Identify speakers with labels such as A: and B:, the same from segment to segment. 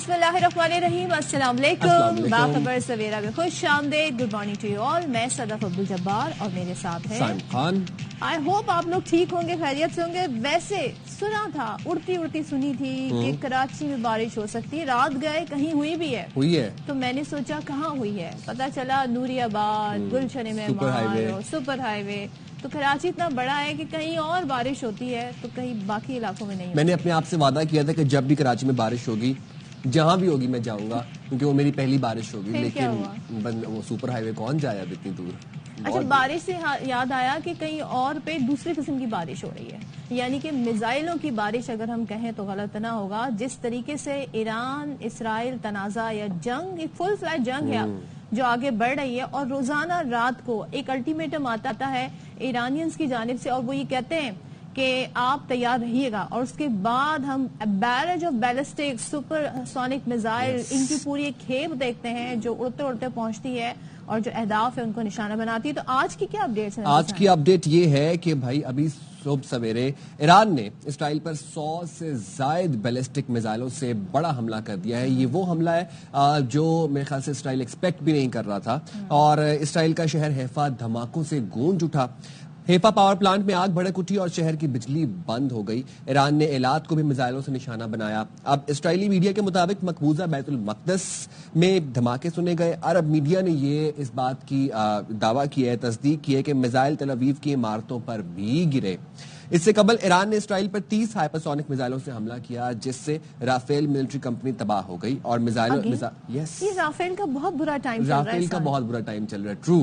A: बिस्मिल्लाहिर्रहमानिर्रहीम, अस्सलाम वालेकुम। बाखबर सवेरा में खुश आमदेद। Good morning to you all. मैं सदफ अब्दुल जब्बार और मेरे साथ है
B: साइम खान।
A: आई होप आप लोग ठीक होंगे, खैरियत से होंगे। वैसे सुना था, उड़ती उड़ती सुनी थी कि कराची में बारिश हो सकती है। रात गए कहीं हुई है तो मैंने सोचा कहाँ हुई है, पता चला नूरियाबाद, गुलशन मेहमान और सुपर हाईवे। तो कराची इतना बड़ा है कि कहीं और बारिश होती है तो कहीं बाकी इलाकों में नहीं।
B: मैंने अपने आप से वादा किया था कि जब भी कराची में बारिश होगी, जहां भी होगी, मैं जाऊंगा, क्योंकि वो मेरी पहली बारिश होगी। लेकिन वो सुपर हाईवे कौन जाए अब इतनी दूर।
A: अच्छा, बारिश से याद आया कि कहीं और पे दूसरी किस्म की बारिश हो रही है, यानी कि मिसाइलों की बारिश अगर हम कहें तो गलत ना होगा। जिस तरीके से ईरान इसराइल तनाज़ा या जंग, एक फुल फ्लैट जंग है जो आगे बढ़ रही है, और रोजाना रात को एक अल्टीमेटम आता है ईरानियंस की जानिब से, और वो ये कहते हैं कि आप तैयार रहिएगा, और उसके बाद हम barrage of ballistic supersonic missile, इनकी पूरी एक खेप देखते हैं जो उड़ते उड़ते पहुंचती है और जो अहदाफ है उनको निशाना बनाती है। तो आज की क्या अपडेट है?
B: आज की अपडेट ये है कि भाई अभी सुबह सवेरे ईरान ने इसराइल पर 100 से जायद बैलिस्टिक मिसाइलों से बड़ा हमला कर दिया है। ये वो हमला है जो मेरे ख्याल से इसराइल एक्सपेक्ट भी नहीं कर रहा था, और इसराइल का शहर हैफा धमाकों से गूंज उठा। हैफा पावर प्लांट में आग भड़क उठी और शहर की बिजली बंद हो गई। ईरान ने एलात को भी मिसाइलों से निशाना बनाया। अब इसराइली मीडिया के मुताबिक मकबूजा बैतुल मक़दस में धमाके सुने गए। अरब मीडिया ने ये इस बात की दावा किया है, तस्दीक की है कि मिसाइल तेल अवीव की इमारतों पर भी गिरे। इससे कबल ईरान ने इसराइल पर 30 हाइपरसोनिक मिसाइलों से हमला किया, जिससे राफेल मिलिट्री कंपनी तबाह हो गई। और
A: ये राफेल का बहुत बुरा टाइम चल रहा है।
B: राफेल का बहुत बुरा टाइम चल रहा है, ट्रू।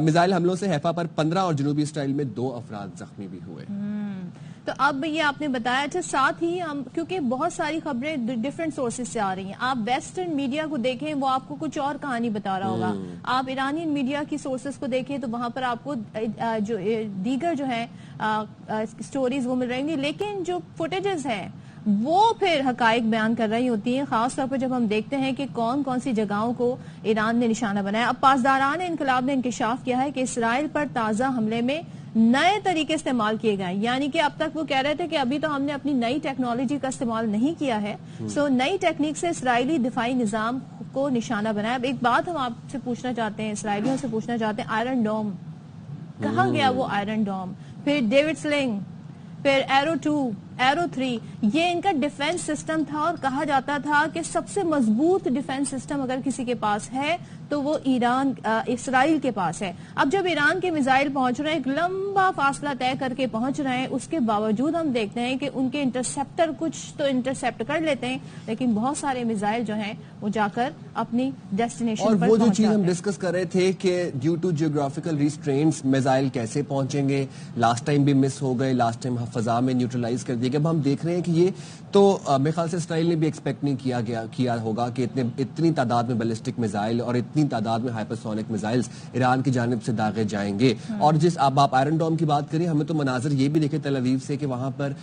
B: मिसाइल हमलों से हैफा पर 15 और जनूबी इसराइल में 2 अफराद जख्मी भी हुए।
A: तो अब ये आपने बताया। अच्छा, साथ ही हम, क्योंकि बहुत सारी खबरें डिफरेंट सोर्सेज से आ रही हैं, आप वेस्टर्न मीडिया को देखें वो आपको कुछ और कहानी बता रहा होगा। आप ईरानियन मीडिया की सोर्सेज को देखें तो वहां पर आपको जो दीगर जो है स्टोरीज वो मिल रही होंगी, लेकिन जो फुटेजेस हैं वो फिर हकाइक बयान कर रही होती हैं, खासतौर पर जब हम देखते हैं कि कौन कौन सी जगहों को ईरान ने निशाना बनाया। अब पासदारान इनकलाब ने इंकशाफ किया है कि इसराइल पर ताज़ा हमले में नए तरीके इस्तेमाल किए गए, यानी कि अब तक वो कह रहे थे कि अभी तो हमने अपनी नई टेक्नोलॉजी का इस्तेमाल नहीं किया है। सो नई टेक्निक से इसराइली दिफाई निजाम को निशाना बनाया। अब एक बात हम आपसे पूछना चाहते हैं, इसराइलियों से पूछना चाहते हैं, आयरन डोम कहाँ गया? वो आयरन डोम, फिर डेविड स्लिंग, फिर एरो 2, एरो 3, ये इनका डिफेंस सिस्टम था, और कहा जाता था कि सबसे मजबूत डिफेंस सिस्टम अगर किसी के पास है तो वो इसराइल के पास है। अब जब ईरान के मिसाइल पहुंच रहे हैं, एक लंबा फासला तय करके पहुंच रहे हैं, उसके बावजूद हम देखते हैं कि उनके इंटरसेप्टर कुछ तो इंटरसेप्ट कर लेते हैं, लेकिन बहुत सारे मिसाइल जो हैं वो जाकर अपनी डेस्टिनेशन पर।
B: और वो जो चीज हम डिस्कस कर रहे थे कि due to geographical restraints missile कैसे पहुंचेंगे, लास्ट टाइम भी मिस हो गए, लास्ट टाइम फजा में न्यूट्रलाइज कर दिए। अब हम देख रहे हैं कि ये तो मेरे ख्याल से इसराइल ने भी एक्सपेक्ट नहीं किया होगा कि इतनी तादाद में बैलिस्टिक मिसाइल और इतनी तादाद में हाइपरसोनिक मिसाइल्स ईरान की जानिब से दागे जाएंगे। और जिस अब आप आयरन डोम की बात करें, हमें तो मनाजर ये भी देखे तल अवीव से कि वहां पर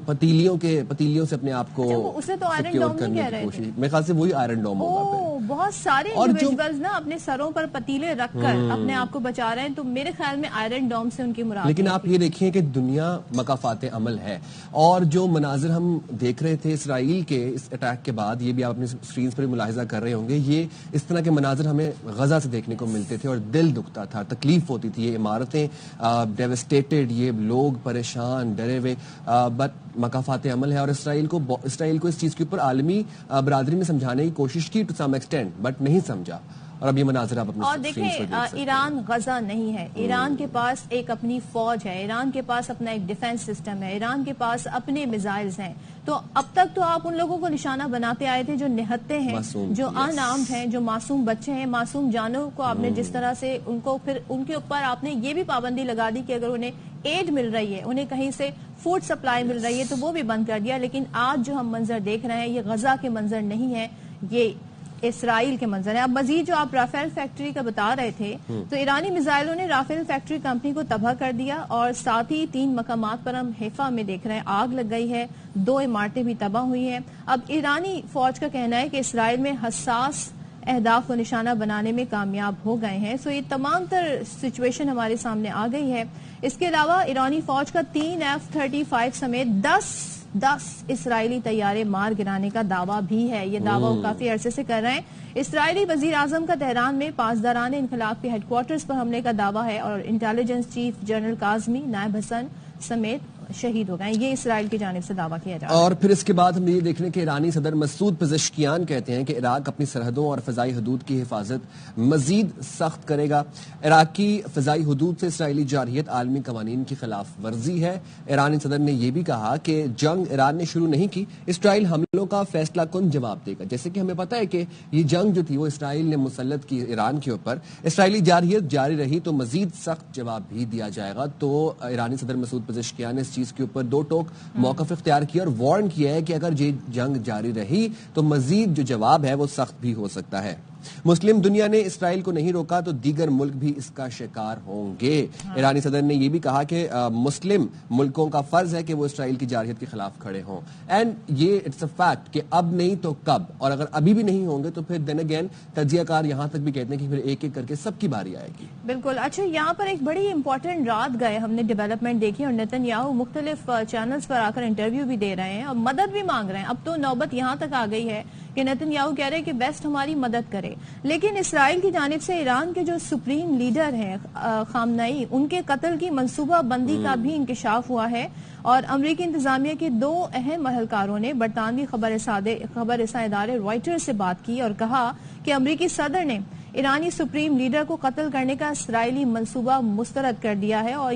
B: पतीलियों से अपने आप को
A: उसे तो आयरन डोम नहीं कह रहे थे।
B: मेरे ख्याल से वही आयरन डोम होगा।
A: बहुत सारे इंडिविजुअल्स ना अपने सरों पर पतीले रखकर अपने आप को बचा रहे हैं, तो मेरे ख्याल में आयरन डोम से उनकी मुराद।
B: लेकिन आप ये देखिए कि दुनिया मकाफात अमल है, और जो मनाजिर हम देख रहे थे इसराइल के इस अटैक के बाद, ये भी आप अपनी स्क्रीन पर मुलाहिजा कर रहे होंगे, ये इस तरह के मनाजिर हमें गजा से देखने को मिलते थे और दिल दुखता था, तकलीफ होती थी। ये इमारतें डेवस्टेटेड, ये लोग परेशान, डरे हुए, बट मकाफात अमल है। और इसराइल को इस चीज के ऊपर आलमी बरादरी में समझाने की कोशिश की टू सम एक्सटेंट, बट नहीं समझा। और अब ये मनाज़िर आप अपने
A: और देखें, ईरान गजा नहीं है, ईरान के पास एक अपनी फौज है, ईरान के पास अपना एक डिफेंस सिस्टम है, ईरान के पास अपने मिसाइल्स हैं। तो अब तक तो आप उन लोगों को निशाना बनाते आए थे जो निहत्ते हैं, जो अनआर्म्ड हैं, जो मासूम बच्चे हैं, मासूम जानों को आपने जिस तरह से उनको, फिर उनके ऊपर आपने ये भी पाबंदी लगा दी कि अगर उन्हें एड मिल रही है, उन्हें कहीं से फूड सप्लाई मिल रही है, तो वो भी बंद कर दिया। लेकिन आज जो हम मंजर देख रहे हैं, ये गजा के मंजर नहीं है, ये इसराइल के मंजर है। अब मजीद जो आप राफेल फैक्ट्री का बता रहे थे, तो ईरानी मिसाइलों ने राफेल फैक्ट्री कंपनी को तबाह कर दिया, और साथ ही 3 मकामात पर हम हैफा में देख रहे हैं आग लग गई है, 2 इमारतें भी तबाह हुई हैं। अब ईरानी फौज का कहना है कि इसराइल में हसास अहदाफ को निशाना बनाने में कामयाब हो गए हैं। सो ये तमाम तर सिचुएशन हमारे सामने आ गई है। इसके अलावा ईरानी फौज का 3 F-35 समेत 10 10 اسرائیلی طیارے مار گرانے کا دعویٰ بھی ہے. یہ دعویٰ وہ کافی عرصے سے کر رہے ہیں. اسرائیلی وزیر اعظم کا تہران میں پاسداران انقلاب کے ہیڈ کوارٹرز پر حملے کا دعویٰ ہے اور انٹیلیجنس چیف جنرل کاظمی، نائب حسن سمیت شہید ہو گئے. یہ اسرائیل کی جانب سے دعویٰ کیا جا رہا ہے.
B: اور پھر اس کے بعد ہم یہ دیکھ رہے ہیں کہ ایرانی صدر مسعود پزشکیان کہتے ہیں کہ عراق اپنی سرحدوں اور فضائی حدود کی حفاظت مزید سخت کرے گا. عراق کی فضائی حدود سے اسرائیلی جارحیت عالمی قوانین کی خلاف ورزی ہے. ایرانی صدر نے یہ بھی کہا کہ جنگ ایران نے شروع نہیں کی، اسرائیل حملوں کا فیصلہ کن جواب دے گا. جیسے کہ ہمیں پتہ ہے کہ یہ جنگ جو تھی وہ اسرائیل نے مسلط کی ایران کے اوپر، اسرائیلی جارحیت جاری رہی تو مزید سخت جواب بھی دیا جائے گا. تو ایرانی صدر مسعود پزشکیان نے اس چیز کے اوپر دو ٹوک موقف اختیار کیا اور وارن کیا ہے کہ اگر یہ جنگ جاری رہی تو مزید جو جواب ہے وہ سخت بھی ہو سکتا ہے. مسلم دنیا نے اسرائیل کو نہیں روکا تو دیگر ملک بھی اس کا شکار ہوں گے. ایرانی صدر نے یہ بھی کہا کہ مسلم ملکوں کا فرض ہے کہ وہ اسرائیل کی جارحیت کے خلاف کھڑے ہوں. اینڈ یہ اٹس اے فیکٹ کہ اب نہیں تو کب، اور اگر ابھی بھی نہیں ہوں گے تو پھر دین اگین تجزیہ کار یہاں تک بھی کہتے ہیں کہ پھر ایک ایک کر کے سب کی باری آئے گی.
A: بالکل. اچھا، یہاں پر ایک بڑی امپورٹنٹ رات گئے ہم نے ڈیولپمنٹ دیکھی اور نیتن یاہو مختلف چینلز پر آ کر انٹرویو بھی دے رہے ہیں اور مدد بھی مانگ رہے ہیں. اب تو نوبت یہاں تک آ گئی ہے کہ نیتن یاہو کہہ رہے ہیں کہ ویسٹ ہماری مدد کرے، لیکن اسرائیل کی جانب سے ایران کے جو سپریم لیڈر ہیں خامنئی، ان کے قتل کی منصوبہ بندی کا بھی انکشاف ہوا ہے. اور امریکی انتظامیہ کے 2 اہم اہلکاروں نے برطانوی خبر رساں ادارے رائٹرز سے بات کی اور کہا کہ امریکی صدر نے ایرانی سپریم لیڈر کو قتل کرنے کا اسرائیلی منصوبہ مسترد کر دیا ہے اور